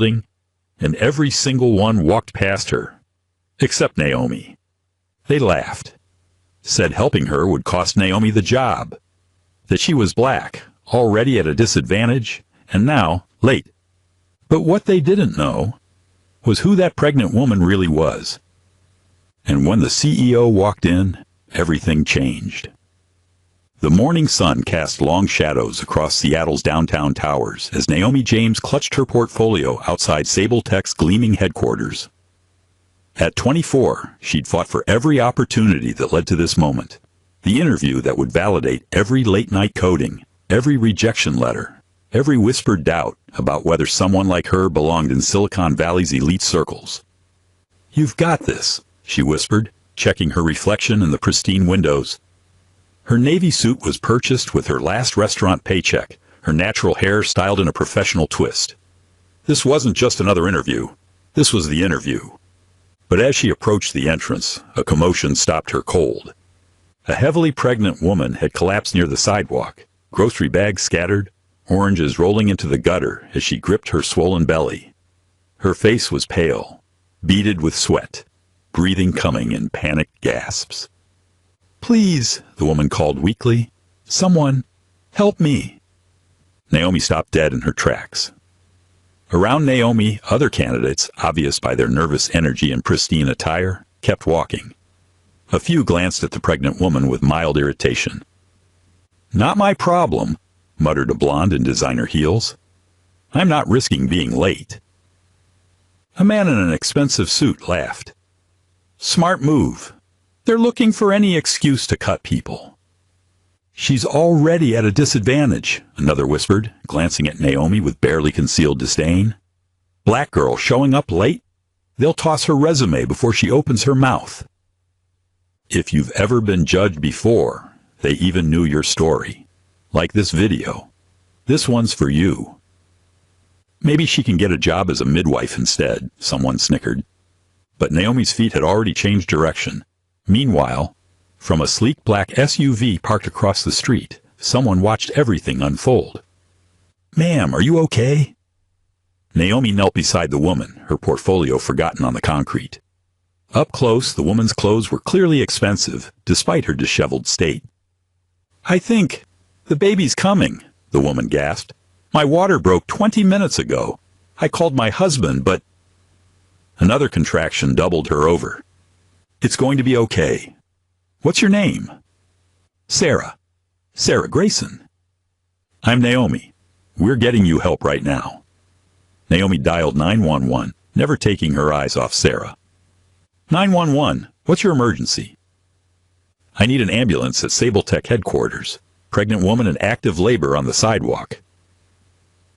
and every single one walked past her, except Naomi. They laughed, said helping her would cost Naomi the job, that she was black, already at a disadvantage, and now late. But what they didn't know was who that pregnant woman really was. And when the CEO walked in, everything changed. The morning sun cast long shadows across Seattle's downtown towers as Naomi James clutched her portfolio outside Sabletech's gleaming headquarters. At 24, she'd fought for every opportunity that led to this moment. The interview that would validate every late-night coding, every rejection letter, every whispered doubt about whether someone like her belonged in Silicon Valley's elite circles. "You've got this," she whispered, checking her reflection in the pristine windows. Her navy suit was purchased with her last restaurant paycheck, her natural hair styled in a professional twist. This wasn't just another interview. This was the interview. But as she approached the entrance, a commotion stopped her cold. A heavily pregnant woman had collapsed near the sidewalk, grocery bags scattered, oranges rolling into the gutter as she gripped her swollen belly. Her face was pale, beaded with sweat, breathing coming in panicked gasps. "Please," the woman called weakly. "Someone, help me." Naomi stopped dead in her tracks. Around Naomi, other candidates, obvious by their nervous energy and pristine attire, kept walking. A few glanced at the pregnant woman with mild irritation. "Not my problem," muttered a blonde in designer heels. "I'm not risking being late." A man in an expensive suit laughed. "Smart move. They're looking for any excuse to cut people." "She's already at a disadvantage," another whispered, glancing at Naomi with barely concealed disdain. "Black girl showing up late? They'll toss her resume before she opens her mouth." If you've ever been judged before, they even knew your story. Like this video. This one's for you. "Maybe she can get a job as a midwife instead," someone snickered. But Naomi's feet had already changed direction. Meanwhile, from a sleek black SUV parked across the street, someone watched everything unfold. "Ma'am, are you okay?" Naomi knelt beside the woman, her portfolio forgotten on the concrete. Up close, the woman's clothes were clearly expensive, despite her disheveled state. "I think the baby's coming," the woman gasped. "My water broke 20 minutes ago. I called my husband, but—" Another contraction doubled her over. "It's going to be okay. What's your name?" "Sarah. Sarah Grayson." "I'm Naomi. We're getting you help right now." Naomi dialed 911, never taking her eyes off Sarah. "911, what's your emergency?" "I need an ambulance at Sabletech headquarters. Pregnant woman in active labor on the sidewalk."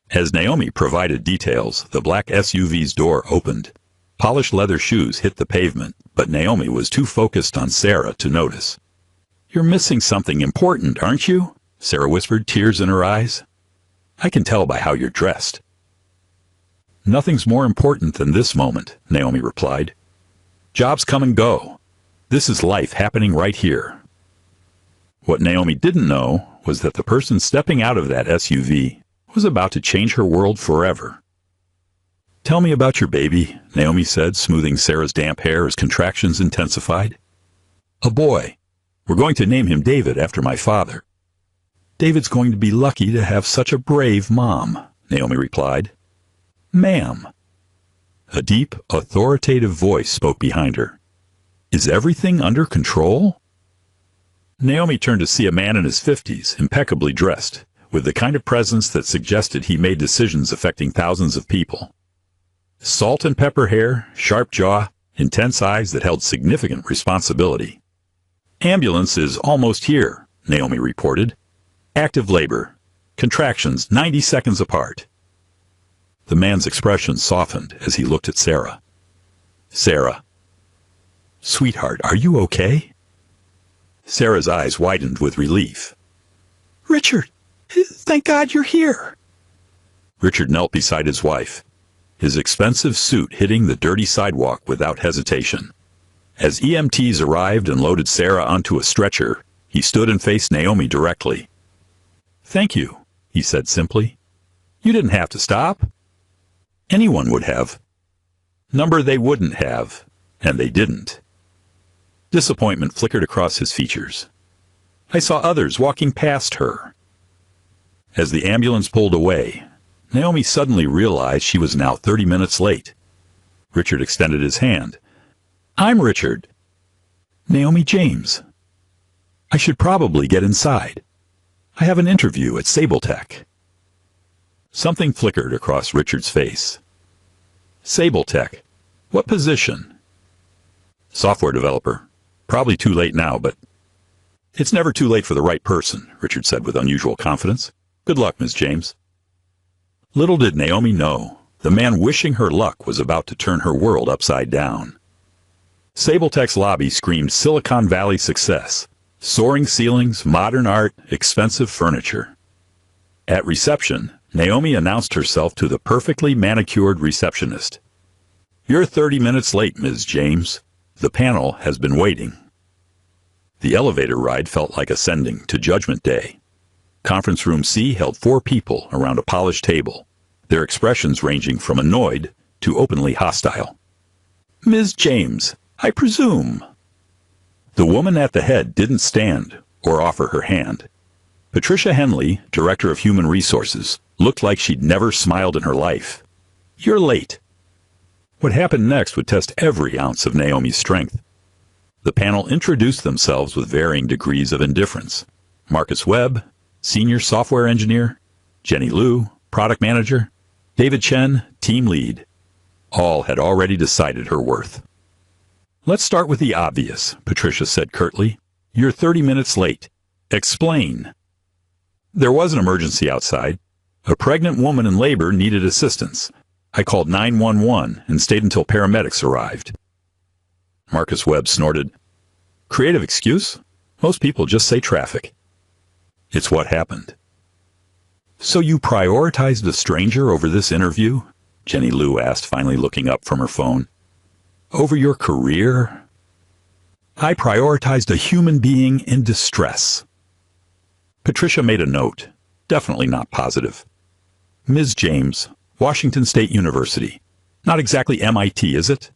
As Naomi provided details, the black SUV's door opened. Polished leather shoes hit the pavement, but Naomi was too focused on Sarah to notice. "You're missing something important, aren't you?" Sarah whispered, tears in her eyes. "I can tell by how you're dressed." "Nothing's more important than this moment," Naomi replied. "Jobs come and go. This is life happening right here." What Naomi didn't know was that the person stepping out of that SUV was about to change her world forever. "Tell me about your baby," Naomi said, smoothing Sarah's damp hair as contractions intensified. "A boy. We're going to name him David after my father." "David's going to be lucky to have such a brave mom," Naomi replied. "Ma'am." A deep, authoritative voice spoke behind her. "Is everything under control?" Naomi turned to see a man in his 50s, impeccably dressed, with the kind of presence that suggested he made decisions affecting thousands of people. Salt and pepper hair, sharp jaw, intense eyes that held significant responsibility. "Ambulance is almost here," Naomi reported. "Active labor. Contractions 90 seconds apart." The man's expression softened as he looked at Sarah. "Sarah." "Sweetheart, are you okay?" Sarah's eyes widened with relief. "Richard, thank God you're here." Richard knelt beside his wife, his expensive suit hitting the dirty sidewalk without hesitation. As EMTs arrived and loaded Sarah onto a stretcher, he stood and faced Naomi directly. "Thank you," he said simply. "You didn't have to stop." Anyone would have. Number they wouldn't have, and they didn't. Disappointment flickered across his features. I saw others walking past her. As the ambulance pulled away, Naomi suddenly realized she was now 30 minutes late. Richard extended his hand. I'm Richard. Naomi James. I should probably get inside. I have an interview at Sabletech. Something flickered across Richard's face. Sabletech. What position? Software developer. Probably too late now, but... It's never too late for the right person, Richard said with unusual confidence. Good luck, Ms. James. Little did Naomi know, the man wishing her luck was about to turn her world upside down. Sabletech's lobby screamed Silicon Valley success. Soaring ceilings, modern art, expensive furniture. At reception, Naomi announced herself to the perfectly manicured receptionist. You're 30 minutes late, Ms. James. The panel has been waiting. The elevator ride felt like ascending to Judgment Day. Conference Room C held 4 people around a polished table, their expressions ranging from annoyed to openly hostile. Ms. James, I presume. The woman at the head didn't stand or offer her hand. Patricia Henley, Director of Human Resources, looked like she'd never smiled in her life. You're late. What happened next would test every ounce of Naomi's strength. The panel introduced themselves with varying degrees of indifference. Marcus Webb, Senior Software Engineer, Jenny Liu, Product Manager, David Chen, Team Lead. All had already decided her worth. Let's start with the obvious, Patricia said curtly. You're 30 minutes late. Explain. There was an emergency outside. A pregnant woman in labor needed assistance. I called 911 and stayed until paramedics arrived. Marcus Webb snorted. Creative excuse? Most people just say traffic. It's what happened. So you prioritized a stranger over this interview? Jenny Liu asked, finally looking up from her phone. Over your career? I prioritized a human being in distress. Patricia made a note, definitely not positive. Ms. James, Washington State University. Not exactly MIT, is it?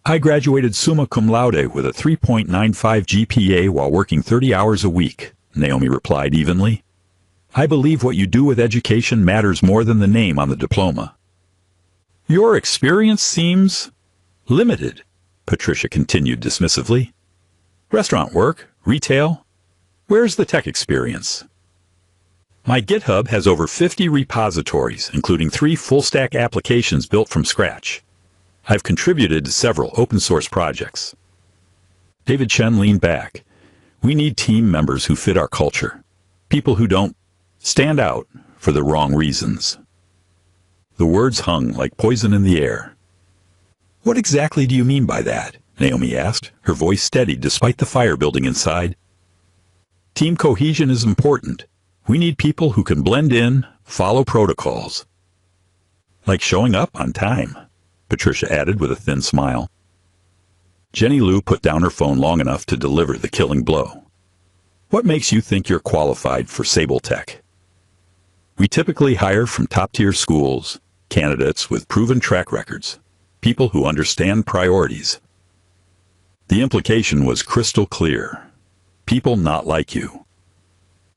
I graduated summa cum laude with a 3.95 GPA while working 30 hours a week, Naomi replied evenly. I believe what you do with education matters more than the name on the diploma. Your experience seems limited, Patricia continued dismissively. Restaurant work, retail. Where's the tech experience? My GitHub has over 50 repositories, including 3 full-stack applications built from scratch. I've contributed to several open-source projects. David Chen leaned back. We need team members who fit our culture. People who don't stand out for the wrong reasons. The words hung like poison in the air. What exactly do you mean by that? Naomi asked, her voice steady despite the fire building inside. Team cohesion is important. We need people who can blend in, follow protocols. Like showing up on time, Patricia added with a thin smile. Jenny Liu put down her phone long enough to deliver the killing blow. What makes you think you're qualified for Sabletech? We typically hire from top-tier schools, candidates with proven track records, people who understand priorities. The implication was crystal clear. People not like you.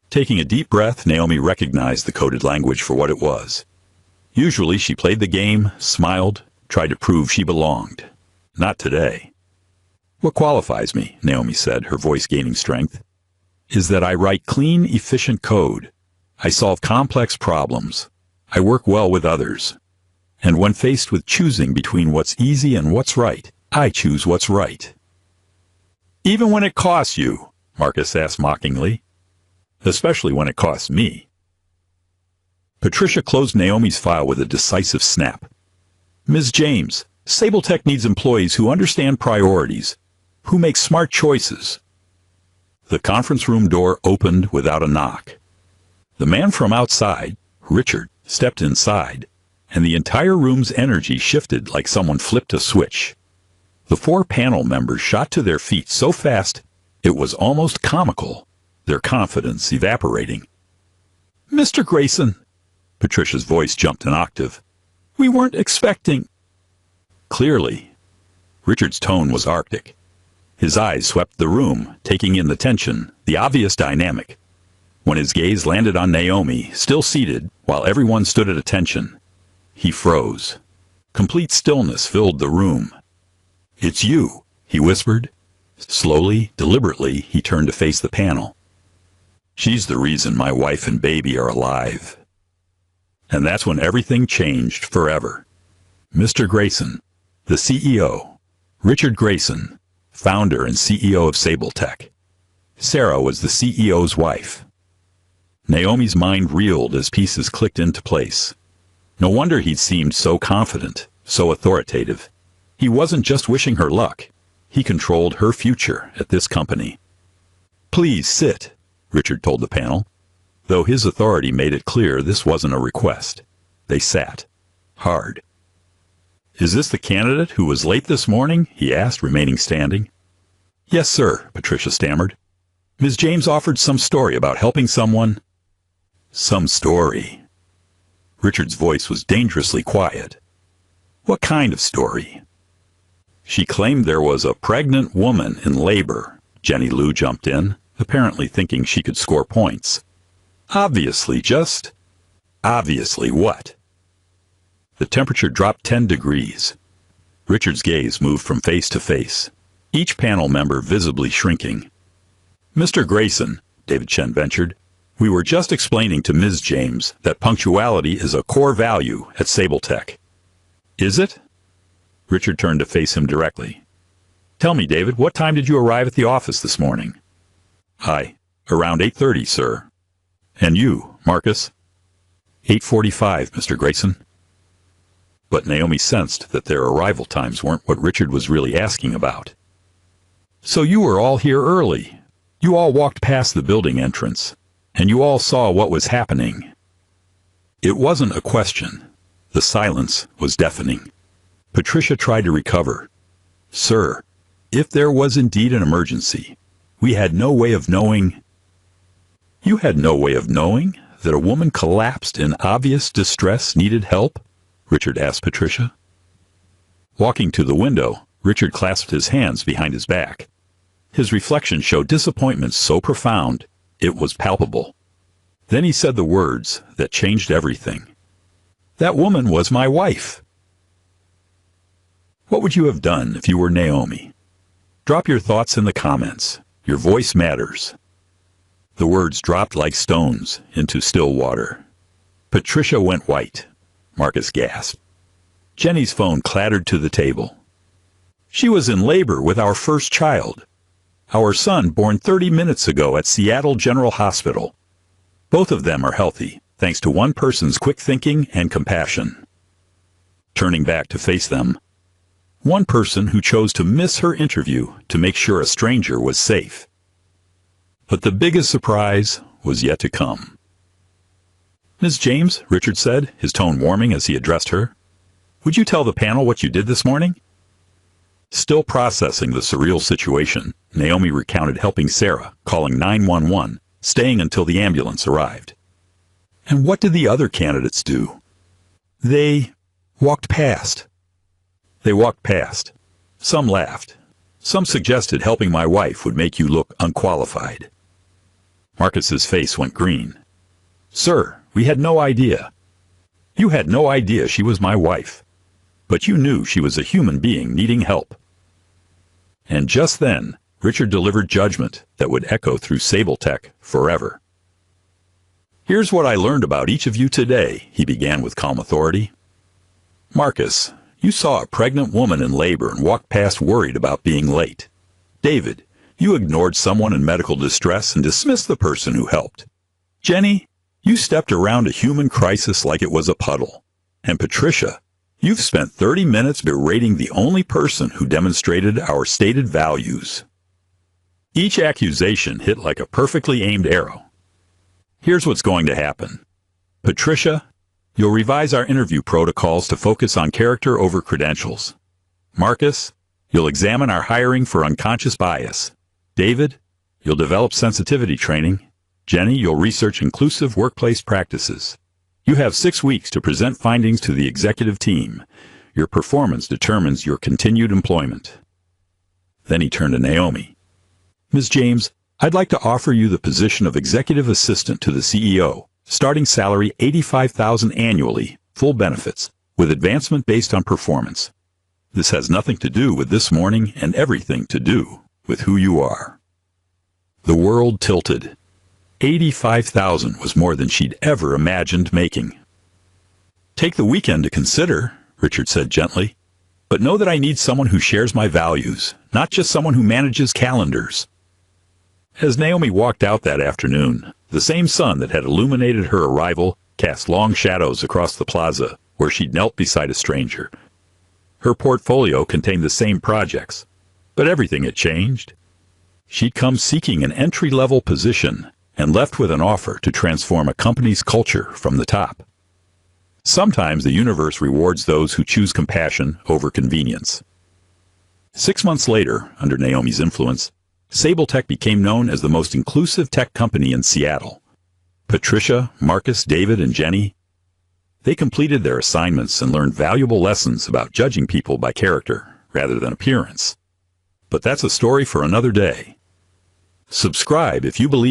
Taking a deep breath, Naomi recognized the coded language for what it was. Usually she played the game, smiled, tried to prove she belonged. Not today. What qualifies me, Naomi said, her voice gaining strength, is that I write clean, efficient code. I solve complex problems. I work well with others. And when faced with choosing between what's easy and what's right, I choose what's right. Even when it costs you, Marcus asked mockingly. Especially when it costs me. Patricia closed Naomi's file with a decisive snap. Ms. James, Sabletech needs employees who understand priorities, who make smart choices. The conference room door opened without a knock. The man from outside, Richard, stepped inside, and the entire room's energy shifted like someone flipped a switch. The 4 panel members shot to their feet so fast it was almost comical, their confidence evaporating. Mr. Grayson, Patricia's voice jumped an octave. We weren't expecting. Clearly, Richard's tone was arctic. His eyes swept the room, taking in the tension, the obvious dynamic. When his gaze landed on Naomi, still seated, while everyone stood at attention, he froze. Complete stillness filled the room. "It's you," he whispered. Slowly, deliberately, he turned to face the panel. "She's the reason my wife and baby are alive." And that's when everything changed forever. Mr. Grayson, the CEO, Richard Grayson, founder and CEO of SableTech. Sarah was the CEO's wife. Naomi's mind reeled as pieces clicked into place. No wonder he'd seemed so confident, so authoritative. He wasn't just wishing her luck. He controlled her future at this company. "Please sit," Richard told the panel. Though his authority made it clear this wasn't a request. They sat. Hard. "Is this the candidate who was late this morning?" he asked, remaining standing. "Yes, sir," Patricia stammered. "Ms. James offered some story about helping someone." "Some story." Richard's voice was dangerously quiet. "What kind of story?" "She claimed there was a pregnant woman in labor." Jenny Lou jumped in, apparently thinking she could score points. "Obviously, just..." "Obviously what?" The temperature dropped 10 degrees. Richard's gaze moved from face to face, each panel member visibly shrinking. "Mr. Grayson," David Chen ventured, "we were just explaining to Ms. James that punctuality is a core value at SableTech." "Is it?" Richard turned to face him directly. "Tell me, David, what time did you arrive at the office this morning?" Around 8:30, sir." "And you, Marcus?" 8:45, Mr. Grayson." But Naomi sensed that their arrival times weren't what Richard was really asking about. "So you were all here early. You all walked past the building entrance, and you all saw what was happening." It wasn't a question. The silence was deafening. Patricia tried to recover. "Sir, if there was indeed an emergency, we had no way of knowing." "You had no way of knowing that a woman collapsed in obvious distress needed help?" Richard asked Patricia. Walking to the window, Richard clasped his hands behind his back. His reflection showed disappointment so profound, it was palpable. Then he said the words that changed everything. "That woman was my wife." What would you have done if you were Naomi? Drop your thoughts in the comments. Your voice matters. The words dropped like stones into still water. Patricia went white. Marcus gasped. Jenny's phone clattered to the table. "She was in labor with our first child. Our son born 30 minutes ago at Seattle General Hospital. Both of them are healthy, thanks to one person's quick thinking and compassion." Turning back to face them, one person who chose to miss her interview to make sure a stranger was safe. But the biggest surprise was yet to come. "Ms. James," Richard said, his tone warming as he addressed her, "would you tell the panel what you did this morning?" Still processing the surreal situation, Naomi recounted helping Sarah, calling 911, staying until the ambulance arrived. "And what did the other candidates do?" They walked past. They walked past. Some laughed. Some suggested helping my wife would make you look unqualified." Marcus's face went green. "Sir, we had no idea." "You had no idea she was my wife. But you knew she was a human being needing help." And just then, Richard delivered judgment that would echo through SableTech forever. "Here's what I learned about each of you today," he began with calm authority. "Marcus, you saw a pregnant woman in labor and walked past worried about being late. David, you ignored someone in medical distress and dismissed the person who helped. Jenny, you stepped around a human crisis like it was a puddle. And Patricia, you've spent 30 minutes berating the only person who demonstrated our stated values." Each accusation hit like a perfectly aimed arrow. "Here's what's going to happen. Patricia, you'll revise our interview protocols to focus on character over credentials. Marcus, you'll examine our hiring for unconscious bias. David, you'll develop sensitivity training. Jenny, you'll research inclusive workplace practices. You have 6 weeks to present findings to the executive team. Your performance determines your continued employment. Then he turned to Naomi. Ms. James, I'd like to offer you the position of executive assistant to the CEO. Starting salary $85,000 annually, full benefits, with advancement based on performance. This has nothing to do with this morning and everything to do with who you are. The world tilted. $85,000 was more than she'd ever imagined making. Take the weekend to consider, Richard said gently, but know that I need someone who shares my values, not just someone who manages calendars. As Naomi walked out that afternoon, the same sun that had illuminated her arrival cast long shadows across the plaza where she'd knelt beside a stranger. Her portfolio contained the same projects, but everything had changed. She'd come seeking an entry-level position and left with an offer to transform a company's culture from the top. Sometimes the universe rewards those who choose compassion over convenience. 6 months later, under Naomi's influence, Sable Tech became known as the most inclusive tech company in Seattle. Patricia, Marcus, David, and Jenny, they completed their assignments and learned valuable lessons about judging people by character rather than appearance. But that's a story for another day. Subscribe if you believe